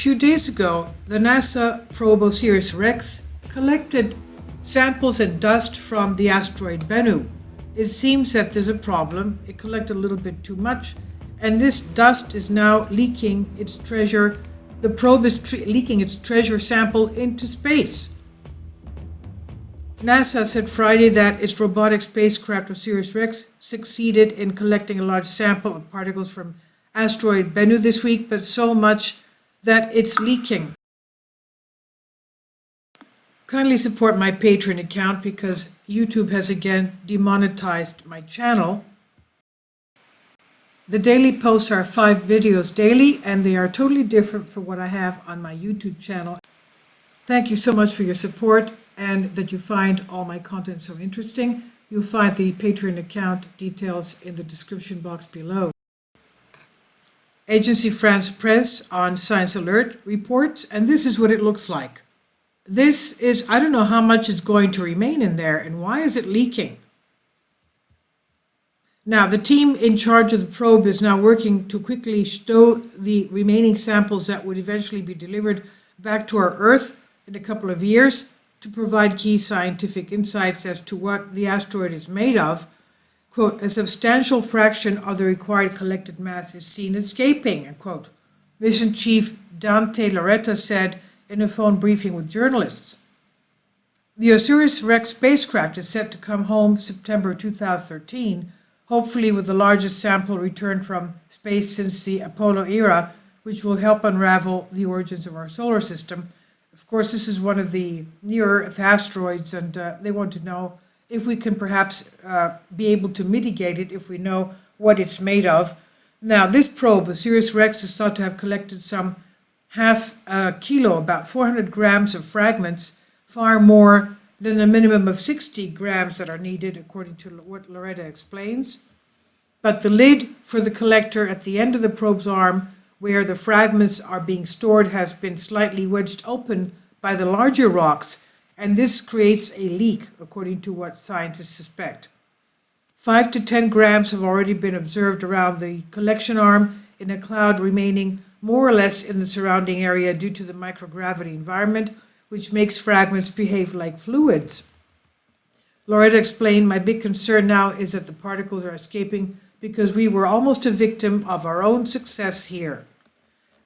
few days ago, the NASA probe osiris-rex collected samples and dust from the asteroid Bennu. It seems that there's a problem. It collected a little bit too much, and this dust is now leaking its treasure. The probe is leaking its treasure sample into space. NASA said Friday that its robotic spacecraft osiris-rex succeeded in collecting a large sample of particles from asteroid Bennu this week, but so much that it's leaking. Kindly support my Patreon account because YouTube has again demonetized my channel. The daily posts are 5 videos daily, and they are totally different from what I have on my YouTube channel. Thank you so much for your support and that you find all my content so interesting. You'll find the Patreon account details in the description box below. Agency France Presse on Science Alert reports, and this is what it looks like. This is, I don't know how much is going to remain in there and why is it leaking. Now, the team in charge of the probe is now working to quickly stow the remaining samples that would eventually be delivered back to our Earth in a couple of years to provide key scientific insights as to what the asteroid is made of. Quote, a substantial fraction of the required collected mass is seen escaping, end quote. Mission Chief Dante Loretta said in a phone briefing with journalists. The osiris-rex spacecraft is set to come home September 2013, hopefully with the largest sample returned from space since the Apollo era, which will help unravel the origins of our solar system. Of course, this is one of the near-Earth asteroids, and they want to know if we can perhaps be able to mitigate it if we know what it's made of. Now, this probe, osiris-rex, is thought to have collected some half a kilo, about 400 grams of fragments, far more than the minimum of 60 grams that are needed, according to what Loretta explains. But the lid for the collector at the end of the probe's arm, where the fragments are being stored, has been slightly wedged open by the larger rocks, and this creates a leak, according to what scientists suspect. 5 to 10 grams have already been observed around the collection arm in a cloud remaining more or less in the surrounding area due to the microgravity environment, which makes fragments behave like fluids. Loretta explained, my big concern now is that the particles are escaping because we were almost a victim of our own success here.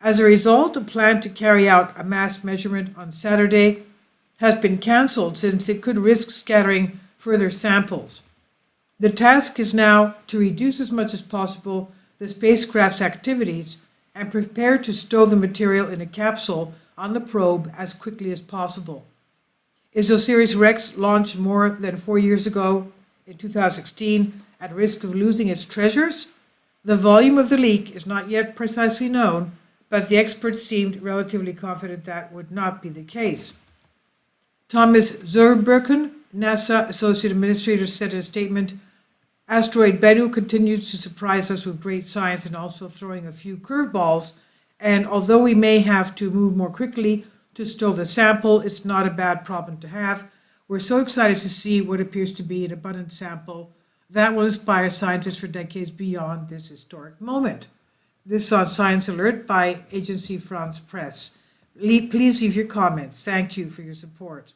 As a result, a plan to carry out a mass measurement on Saturday has been cancelled since it could risk scattering further samples. The task is now to reduce as much as possible the spacecraft's activities and prepare to stow the material in a capsule on the probe as quickly as possible. Is osiris-rex, launched more than 4 years ago in 2016, at risk of losing its treasures? The volume of the leak is not yet precisely known, but the experts seemed relatively confident that would not be the case. Thomas Zurbuchen, NASA Associate Administrator, said in a statement, Asteroid Bennu continues to surprise us with great science and also throwing a few curveballs, and although we may have to move more quickly to stow the sample, it's not a bad problem to have. We're so excited to see what appears to be an abundant sample that will inspire scientists for decades beyond this historic moment. This on Science Alert by Agency France Presse. Please leave your comments. Thank you for your support.